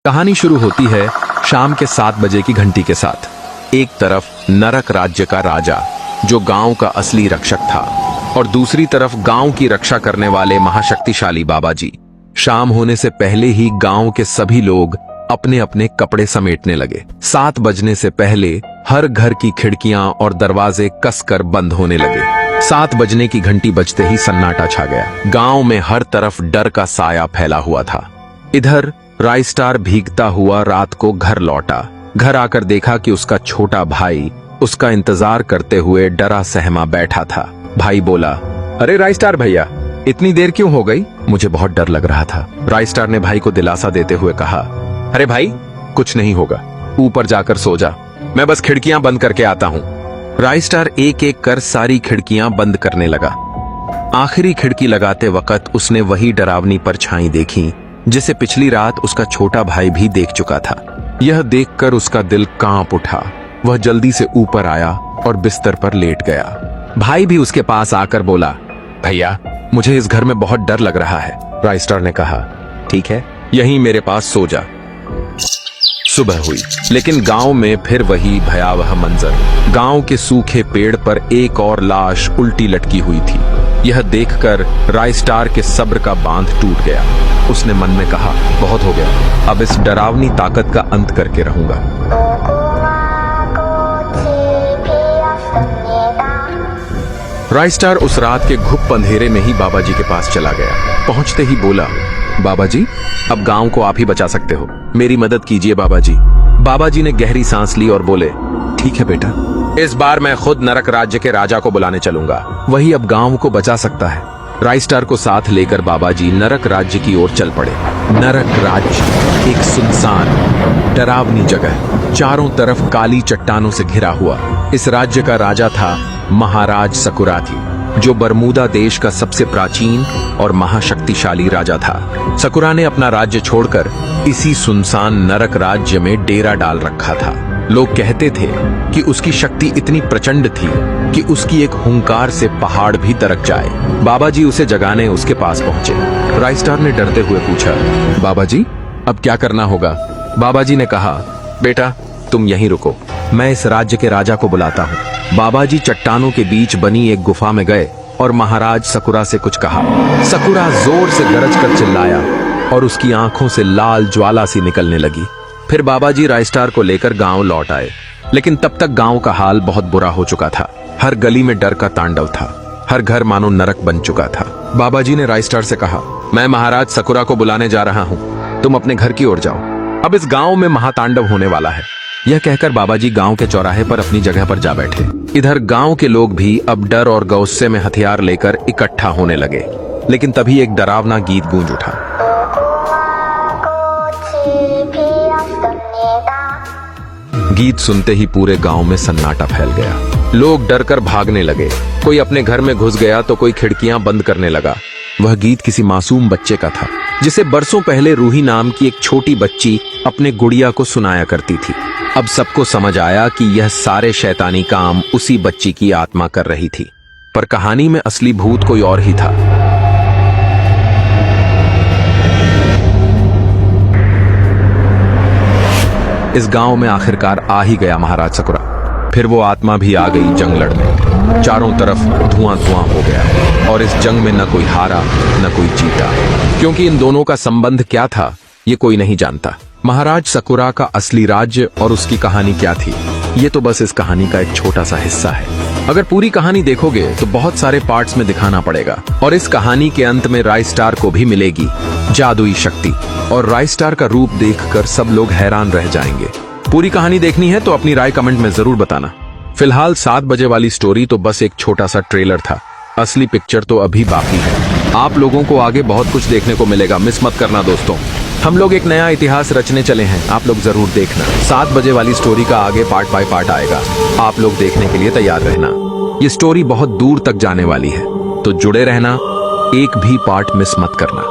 कहानी शुरू होती है शाम के 7 बजे की घंटी के साथ। एक तरफ नरक राज्य का राजा जो गांव का असली रक्षक था और दूसरी तरफ गांव की रक्षा करने वाले महाशक्तिशाली बाबा जी। शाम होने से पहले ही गांव के सभी लोग अपने अपने कपड़े समेटने लगे। 7 बजने से पहले हर घर की खिड़कियां और दरवाजे कसकर बंद होने लगे। 7 बजने की घंटी बजते ही सन्नाटा छा गया। गांव में हर तरफ डर का साया फैला हुआ था। इधर राइस्टार भीगता हुआ रात को घर लौटा। घर आकर देखा कि उसका छोटा भाई उसका इंतजार करते हुए डरा सहमा बैठा था। भाई बोला, अरे राइस्टार भैया, इतनी देर क्यों हो गई? मुझे बहुत डर लग रहा था। राइस्टार ने भाई को दिलासा देते हुए कहा, अरे भाई, कुछ नहीं होगा, ऊपर जाकर सो जा, मैं बस खिड़कियां बंद करके आता हूं। राइस्टार एक एक कर सारी खिड़कियां बंद करने लगा। आखिरी खिड़की लगाते वक्त उसने वही डरावनी परछाई देखी जिसे पिछली रात उसका छोटा भाई भी देख चुका था। यह देखकर उसका दिल कांप उठा। वह जल्दी से ऊपर आया और बिस्तर पर लेट गया। भाई भी उसके पास आकर बोला, भैया, मुझे इस घर में बहुत डर लग रहा है। राइस्टार ने कहा, ठीक है, यहीं मेरे पास सो जा। सुबह हुई, लेकिन गांव में फिर वही भयावह मंजर। गांव के सूखे पेड़ पर एक और लाश उल्टी लटकी हुई थी। यह देखकर राइस्टार के सब्र का बांध टूट गया। उसने मन में कहा, बहुत हो गया, अब इस डरावनी ताकत का अंत करके रहूंगा। राइस्टार उस रात के घुप अंधेरे में ही बाबा जी के पास चला गया। पहुंचते ही बोला, बाबा जी, अब गांव को आप ही बचा सकते हो, मेरी मदद कीजिए बाबा जी। बाबा जी ने गहरी सांस ली और बोले, ठीक है बेटा, इस बार मैं खुद नरक राज्य के राजा को बुलाने चलूंगा, वही अब गांव को बचा सकता है। राइस्टार को साथ लेकर बाबा जी नरक राज्य की ओर चल पड़े। नरक राज्य एक सुनसान डरावनी जगह, चारों तरफ काली चट्टानों से घिरा हुआ। इस राज्य का राजा था महाराज सकुराथी, जो बरमूदा देश का सबसे प्राचीन और महाशक्तिशाली राजा था। सकुरा ने अपना राज्य छोड़कर इसी सुनसान नरक राज्य में डेरा डाल रखा था। लोग कहते थे कि उसकी शक्ति इतनी प्रचंड थी कि उसकी एक हुंकार से पहाड़ भी दरक जाए। बाबा जी उसे जगाने उसके पास पहुंचे। राइस्टार ने डरते हुए पूछा, बाबा जी, अब क्या करना होगा? बाबा जी ने कहा, बेटा, तुम यहीं रुको, मैं इस राज्य के राजा को बुलाता हूँ। बाबा जी चट्टानों के बीच बनी एक गुफा में गए और महाराज सकुरा से कुछ कहा। सकुरा जोर से गरज कर चिल्लाया और उसकी आंखों से लाल ज्वाला सी निकलने लगी। फिर बाबा जी राइस्टार को लेकर गांव लौट आए, लेकिन तब तक गांव का हाल बहुत बुरा हो चुका था। हर गली में डर का तांडव था, हर घर मानो नरक बन चुका था। बाबा जी ने राइस्टार से कहा, मैं महाराज सकुरा को बुलाने जा रहा हूँ, तुम अपने घर की ओर जाओ, अब इस गांव में महातांडव होने वाला है। यह कहकर बाबा जी गांव के चौराहे पर अपनी जगह पर जा बैठे। इधर गांव के लोग भी अब डर और गौस्से में हथियार लेकर इकट्ठा होने लगे। लेकिन तभी एक डरावना गीत गूंज उठा। गीत सुनते ही पूरे गांव में सन्नाटा फैल गया। लोग डरकर भागने लगे। कोई अपने घर में घुस गया तो कोई खिड़कियां बंद करने लगा। वह गीत किसी मासूम बच्चे का था, जिसे बरसों पहले रूही नाम की एक छोटी बच्ची अपने गुड़िया को सुनाया करती थी। अब सबको समझ आया कि यह सारे शैतानी काम उसी बच्ची की आत्मा कर रही थी, पर कहानी में असली भूत कोई और ही था। इस गांव में आखिरकार आ ही गया महाराज सकुरा। फिर वो आत्मा भी आ गई जंग लड़ने। चारों तरफ धुआं धुआं हो गया और इस जंग में न कोई हारा न कोई जीता, क्योंकि इन दोनों का संबंध क्या था ये कोई नहीं जानता। महाराज सकुरा का असली राज्य और उसकी कहानी क्या थी, ये तो बस इस कहानी का एक छोटा सा हिस्सा है। अगर पूरी कहानी देखोगे तो बहुत सारे पार्ट्स में दिखाना पड़ेगा, और इस कहानी के अंत में राइस्टार को भी मिलेगी जादुई शक्ति, और राइस्टार का रूप देखकर सब लोग हैरान रह जाएंगे। पूरी कहानी देखनी है तो अपनी राय कमेंट में जरूर बताना। फिलहाल 7 बजे वाली स्टोरी तो बस एक छोटा सा ट्रेलर था, असली पिक्चर तो अभी बाकी है। आप लोगों को आगे बहुत कुछ देखने को मिलेगा, मिस मत करना दोस्तों। हम लोग एक नया इतिहास रचने चले हैं, आप लोग जरूर देखना। 7 बजे वाली स्टोरी का आगे पार्ट बाय पार्ट आएगा, आप लोग देखने के लिए तैयार रहना। ये स्टोरी बहुत दूर तक जाने वाली है, तो जुड़े रहना, एक भी पार्ट मिस मत करना।